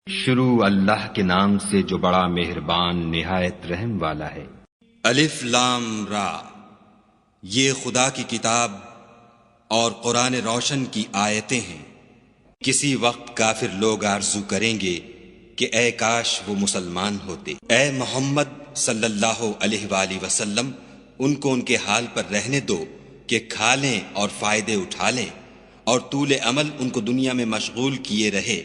شروع اللہ کے نام سے جو بڑا مہربان نہایت رحم والا ہے۔ الف لام را، یہ خدا کی کتاب اور قرآن روشن کی آیتیں ہیں۔ کسی وقت کافر لوگ آرزو کریں گے کہ اے کاش وہ مسلمان ہوتے۔ اے محمد صلی اللہ علیہ وآلہ وسلم، ان کو ان کے حال پر رہنے دو کہ کھا لیں اور فائدے اٹھا لیں، اور طول عمل ان کو دنیا میں مشغول کیے رہے۔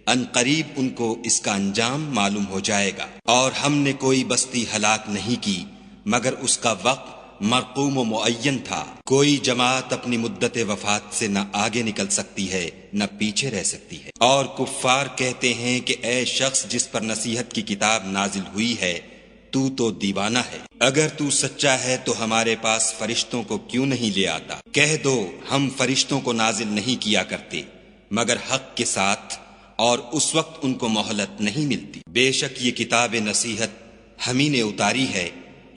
ان قریب ان کو اس کا انجام معلوم ہو جائے گا۔ اور ہم نے کوئی بستی ہلاک نہیں کی مگر اس کا وقت مرقوم و معین تھا۔ کوئی جماعت اپنی مدت وفات سے نہ آگے نکل سکتی ہے نہ پیچھے رہ سکتی ہے۔ اور کفار کہتے ہیں کہ اے شخص جس پر نصیحت کی کتاب نازل ہوئی ہے، تو دیوانہ ہے۔ اگر تو سچا ہے تو ہمارے پاس فرشتوں کو کیوں نہیں لے آتا؟ کہہ دو ہم فرشتوں کو نازل نہیں کیا کرتے مگر حق کے ساتھ، اور اس وقت ان کو مہلت نہیں ملتی۔ بے شک یہ کتاب نصیحت ہم ہی نے اتاری ہے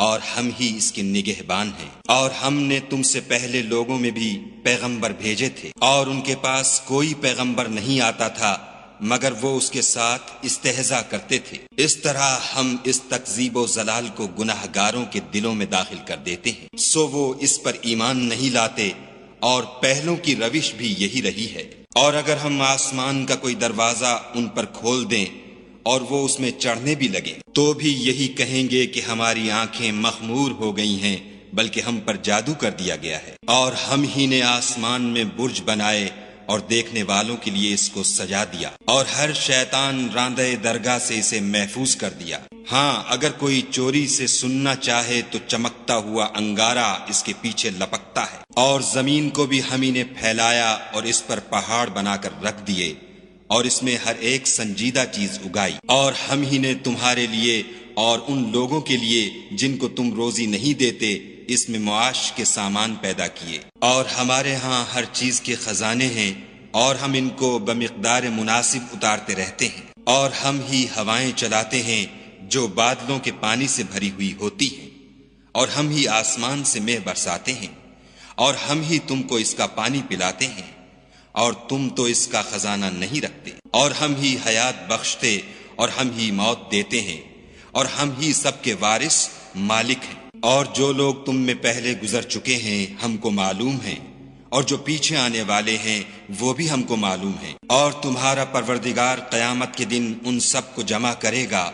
اور ہم ہی اس کے نگہبان ہیں۔ اور ہم نے تم سے پہلے لوگوں میں بھی پیغمبر بھیجے تھے، اور ان کے پاس کوئی پیغمبر نہیں آتا تھا مگر وہ اس کے ساتھ استہزاء کرتے تھے۔ اس طرح ہم اس تکذیب و ضلال کو گناہ گاروں کے دلوں میں داخل کر دیتے ہیں، سو وہ اس پر ایمان نہیں لاتے، اور پہلوں کی روش بھی یہی رہی ہے۔ اور اگر ہم آسمان کا کوئی دروازہ ان پر کھول دیں اور وہ اس میں چڑھنے بھی لگیں تو بھی یہی کہیں گے کہ ہماری آنکھیں مخمور ہو گئی ہیں، بلکہ ہم پر جادو کر دیا گیا ہے۔ اور ہم ہی نے آسمان میں برج بنائے اور دیکھنے والوں کے لیے اس کو سجا دیا، اور ہر شیطان راندہ درگاہ سے اسے محفوظ کر دیا۔ ہاں اگر کوئی چوری سے سننا چاہے تو چمکتا ہوا انگارہ اس کے پیچھے لپکتا ہے۔ اور زمین کو بھی ہم ہی نے پھیلایا اور اس پر پہاڑ بنا کر رکھ دیے، اور اس میں ہر ایک سنجیدہ چیز اگائی۔ اور ہم ہی نے تمہارے لیے اور ان لوگوں کے لیے جن کو تم روزی نہیں دیتے اس میں معاش کے سامان پیدا کیے۔ اور ہمارے ہاں ہر چیز کے خزانے ہیں، اور ہم ان کو بمقدار مناسب اتارتے رہتے ہیں۔ اور ہم ہی ہوائیں چلاتے ہیں جو بادلوں کے پانی سے بھری ہوئی ہوتی ہیں، اور ہم ہی آسمان سے مے برساتے ہیں، اور ہم ہی تم کو اس کا پانی پلاتے ہیں، اور تم تو اس کا خزانہ نہیں رکھتے۔ اور ہم ہی حیات بخشتے اور ہم ہی موت دیتے ہیں، اور ہم ہی سب کے وارث مالک ہیں۔ اور جو لوگ تم میں پہلے گزر چکے ہیں ہم کو معلوم ہیں، اور جو پیچھے آنے والے ہیں وہ بھی ہم کو معلوم ہیں۔ اور تمہارا پروردگار قیامت کے دن ان سب کو جمع کرے گا،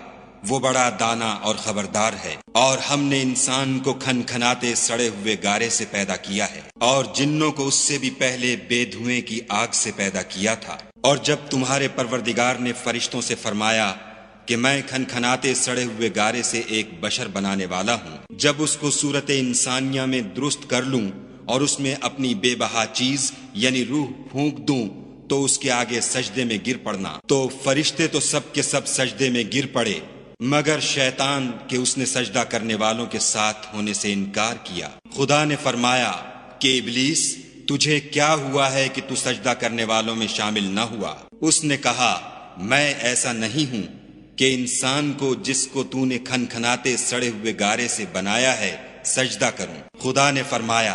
وہ بڑا دانا اور خبردار ہے۔ اور ہم نے انسان کو کھن کھناتے سڑے ہوئے گارے سے پیدا کیا ہے، اور جنوں کو اس سے بھی پہلے بے دھوئیں کی آگ سے پیدا کیا تھا۔ اور جب تمہارے پروردگار نے فرشتوں سے فرمایا کہ میں کھن کھناتے سڑے ہوئے گارے سے ایک بشر بنانے والا ہوں، جب اس کو صورت انسانیہ میں درست کر لوں اور اس میں اپنی بے بہا چیز یعنی روح پھونک دوں تو اس کے آگے سجدے میں گر پڑنا، تو فرشتے تو سب کے سب سجدے میں گر پڑے مگر شیطان کہ اس نے سجدہ کرنے والوں کے ساتھ ہونے سے انکار کیا۔ خدا نے فرمایا کہ ابلیس تجھے کیا ہوا ہے کہ تو سجدہ کرنے والوں میں شامل نہ ہوا؟ اس نے کہا میں ایسا نہیں ہوں کہ انسان کو جس کو تو نے کھن کھناتے سڑے ہوئے گارے سے بنایا ہے سجدہ کروں۔ خدا نے فرمایا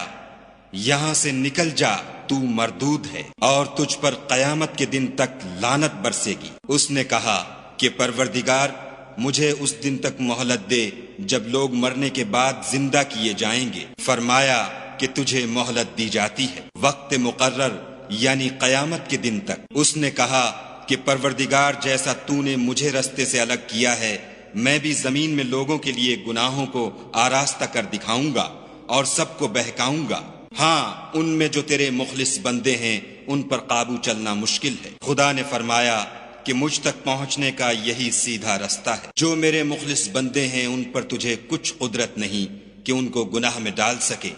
یہاں سے نکل جا، تو مردود ہے، اور تجھ پر قیامت کے دن تک لعنت برسے گی۔ اس نے کہا کہ پروردگار مجھے اس دن تک مہلت دے جب لوگ مرنے کے بعد زندہ کیے جائیں گے۔ فرمایا کہ تجھے مہلت دی جاتی ہے وقت مقرر یعنی قیامت کے دن تک۔ اس نے کہا کہ پروردگار جیسا تو نے مجھے رستے سے الگ کیا ہے میں بھی زمین میں لوگوں کے لیے گناہوں کو آراستہ کر دکھاؤں گا اور سب کو بہکاؤں گا۔ ہاں ان میں جو تیرے مخلص بندے ہیں ان پر قابو چلنا مشکل ہے۔ خدا نے فرمایا کہ مجھ تک پہنچنے کا یہی سیدھا رستہ ہے۔ جو میرے مخلص بندے ہیں ان پر تجھے کچھ قدرت نہیں کہ ان کو گناہ میں ڈال سکے،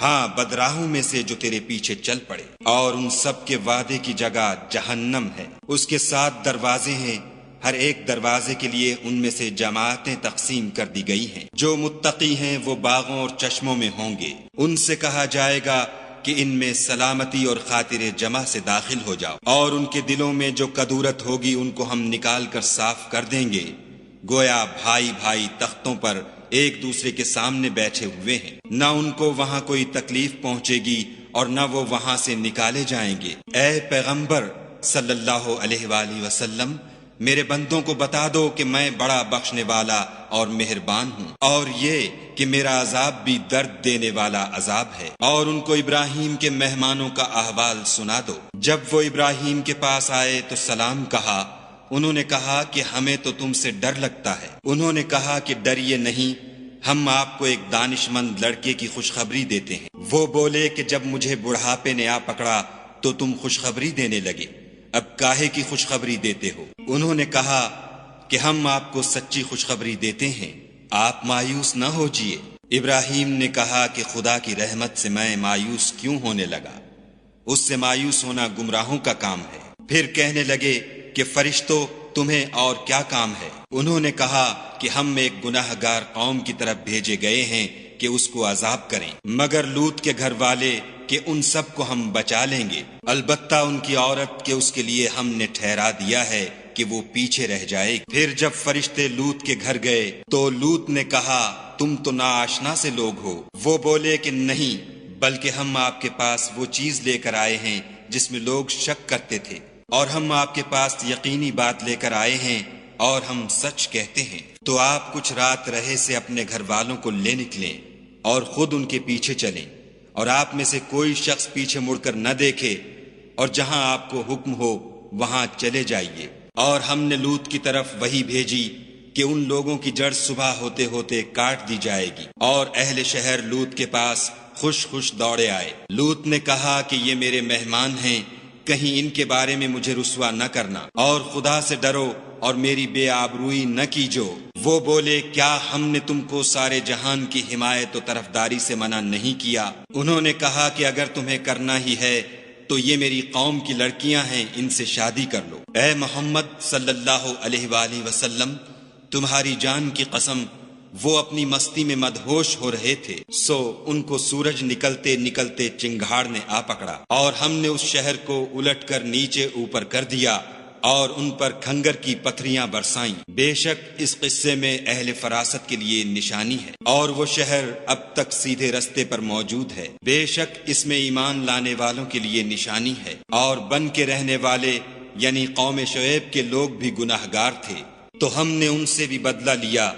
ہاں بدراہوں میں سے جو تیرے پیچھے چل پڑے۔ اور ان سب کے وعدے کی جگہ جہنم ہے، اس کے 7 دروازے ہیں، ہر ایک دروازے کے لیے ان میں سے جماعتیں تقسیم کر دی گئی ہیں۔ جو متقی ہیں وہ باغوں اور چشموں میں ہوں گے، ان سے کہا جائے گا کہ ان میں سلامتی اور خاطر جمع سے داخل ہو جاؤ، اور ان کے دلوں میں جو کدورت ہوگی ان کو ہم نکال کر صاف کر دیں گے، گویا بھائی بھائی تختوں پر ایک دوسرے کے سامنے بیٹھے ہوئے ہیں، نہ ان کو وہاں کوئی تکلیف پہنچے گی اور نہ وہ وہاں سے نکالے جائیں گے۔ اے پیغمبر صلی اللہ علیہ وآلہ وسلم، میرے بندوں کو بتا دو کہ میں بڑا بخشنے والا اور مہربان ہوں، اور یہ کہ میرا عذاب بھی درد دینے والا عذاب ہے۔ اور ان کو ابراہیم کے مہمانوں کا احوال سنا دو۔ جب وہ ابراہیم کے پاس آئے تو سلام کہا۔ انہوں نے کہا کہ ہمیں تو تم سے ڈر لگتا ہے۔ انہوں نے کہا کہ ڈریے نہیں، ہم آپ کو ایک دانش مند لڑکے کی خوشخبری دیتے ہیں۔ وہ بولے کہ جب مجھے بڑھاپے نے آ پکڑا تو تم خوشخبری دینے لگے، اب کاہے کی خوشخبری دیتے ہو؟ انہوں نے کہا کہ ہم آپ کو سچی خوشخبری دیتے ہیں، آپ مایوس نہ ہوجیے۔ ابراہیم نے کہا کہ خدا کی رحمت سے میں مایوس کیوں ہونے لگا؟ اس سے مایوس ہونا گمراہوں کا کام ہے۔ پھر کہنے لگے کہ فرشتوں تمہیں اور کیا کام ہے؟ انہوں نے کہا کہ ہم ایک گناہ گار قوم کی طرف بھیجے گئے ہیں کہ اس کو عذاب کریں، مگر لوط کے گھر والے کہ ان سب کو ہم بچا لیں گے، البتہ ان کی عورت کہ اس کے لیے ہم نے ٹھہرا دیا ہے کہ وہ پیچھے رہ جائے گی۔ پھر جب فرشتے لوط کے گھر گئے تو لوط نے کہا تم تو ناآشنا سے لوگ ہو۔ وہ بولے کہ نہیں، بلکہ ہم آپ کے پاس وہ چیز لے کر آئے ہیں جس میں لوگ شک کرتے تھے، اور ہم آپ کے پاس یقینی بات لے کر آئے ہیں اور ہم سچ کہتے ہیں۔ تو آپ کچھ رات رہے سے اپنے گھر والوں کو لے نکلیں اور خود ان کے پیچھے چلیں، اور آپ میں سے کوئی شخص پیچھے مڑ کر نہ دیکھے، اور جہاں آپ کو حکم ہو وہاں چلے جائیے۔ اور ہم نے لوط کی طرف وحی بھیجی کہ ان لوگوں کی جڑ صبح ہوتے ہوتے کاٹ دی جائے گی، اور اہل شہر لوط کے پاس خوش خوش دوڑے آئے۔ لوط نے کہا کہ یہ میرے مہمان ہیں، کہیں ان کے بارے میں مجھے رسوا نہ کرنا، اور خدا سے ڈرو اور میری بے آبروئی نہ کیجو۔ وہ بولے کیا ہم نے تم کو سارے جہان کی حمایت و طرفداری سے منع نہیں کیا؟ انہوں نے کہا کہ اگر تمہیں کرنا ہی ہے تو یہ میری قوم کی لڑکیاں ہیں، ان سے شادی کر لو۔ اے محمد صلی اللہ علیہ وآلہ وسلم، تمہاری جان کی قسم وہ اپنی مستی میں مدہوش ہو رہے تھے، سو ان کو سورج نکلتے نکلتے چنگھاڑ نے آ پکڑا، اور ہم نے اس شہر کو الٹ کر نیچے اوپر کر دیا اور ان پر کھنگر کی پتھریاں برسائیں۔ بے شک اس قصے میں اہل فراست کے لیے نشانی ہے، اور وہ شہر اب تک سیدھے رستے پر موجود ہے۔ بے شک اس میں ایمان لانے والوں کے لیے نشانی ہے، اور بن کے رہنے والے یعنی قوم شعیب کے لوگ بھی گناہ گار تھے، تو ہم نے ان سے بھی بدلہ لیا،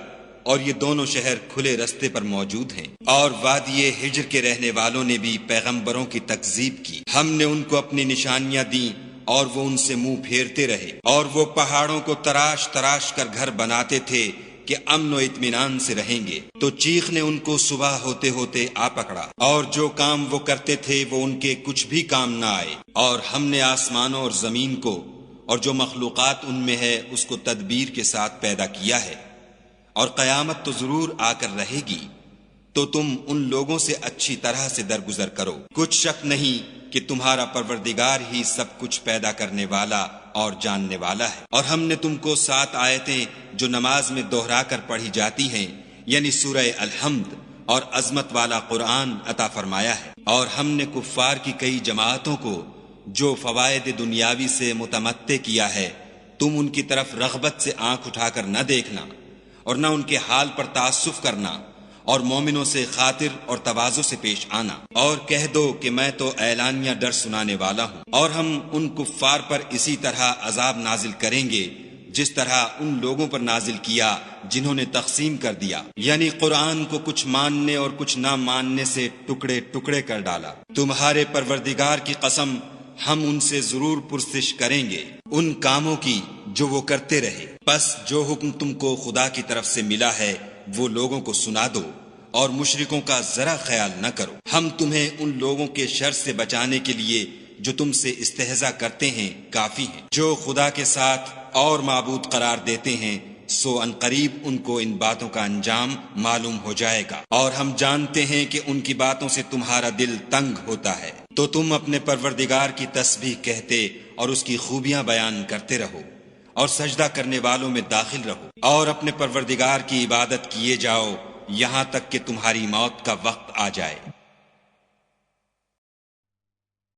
اور یہ دونوں شہر کھلے رستے پر موجود ہیں۔ اور وادی ہجر کے رہنے والوں نے بھی پیغمبروں کی تکذیب کی، ہم نے ان کو اپنی نشانیاں دیں اور وہ ان سے منہ پھیرتے رہے، اور وہ پہاڑوں کو تراش تراش کر گھر بناتے تھے کہ امن و اطمینان سے رہیں گے، تو چیخ نے ان کو صبح ہوتے ہوتے آ پکڑا، اور جو کام وہ کرتے تھے وہ ان کے کچھ بھی کام نہ آئے۔ اور ہم نے آسمانوں اور زمین کو اور جو مخلوقات ان میں ہے اس کو تدبیر کے ساتھ پیدا کیا ہے، اور قیامت تو ضرور آ کر رہے گی، تو تم ان لوگوں سے اچھی طرح سے درگزر کرو۔ کچھ شک نہیں کہ تمہارا پروردگار ہی سب کچھ پیدا کرنے والا اور جاننے والا ہے۔ اور ہم نے تم کو 7 آیتیں جو نماز میں دہرا کر پڑھی جاتی ہیں، یعنی سورہ الحمد اور عظمت والا قرآن عطا فرمایا ہے، اور ہم نے کفار کی کئی جماعتوں کو جو فوائد دنیاوی سے متمتع کیا ہے، تم ان کی طرف رغبت سے آنکھ اٹھا کر نہ دیکھنا، اور نہ ان کے حال پر تعسف کرنا، اور مومنوں سے خاطر اور تواضع سے پیش آنا، اور کہہ دو کہ میں تو اعلانیہ ڈر سنانے والا ہوں، اور ہم ان کفار پر اسی طرح عذاب نازل کریں گے جس طرح ان لوگوں پر نازل کیا جنہوں نے تقسیم کر دیا، یعنی قرآن کو کچھ ماننے اور کچھ نہ ماننے سے ٹکڑے ٹکڑے کر ڈالا۔ تمہارے پروردگار کی قسم ہم ان سے ضرور پرسش کریں گے ان کاموں کی جو وہ کرتے رہے، پس جو حکم تم کو خدا کی طرف سے ملا ہے وہ لوگوں کو سنا دو، اور مشرکوں کا ذرا خیال نہ کرو۔ ہم تمہیں ان لوگوں کے شر سے بچانے کے لیے جو تم سے استہزاء کرتے ہیں کافی ہیں، جو خدا کے ساتھ اور معبود قرار دیتے ہیں، سو ان قریب ان کو ان باتوں کا انجام معلوم ہو جائے گا، اور ہم جانتے ہیں کہ ان کی باتوں سے تمہارا دل تنگ ہوتا ہے، تو تم اپنے پروردگار کی تسبیح کہتے اور اس کی خوبیاں بیان کرتے رہو، اور سجدہ کرنے والوں میں داخل رہو، اور اپنے پروردگار کی عبادت کیے جاؤ یہاں تک کہ تمہاری موت کا وقت آ جائے۔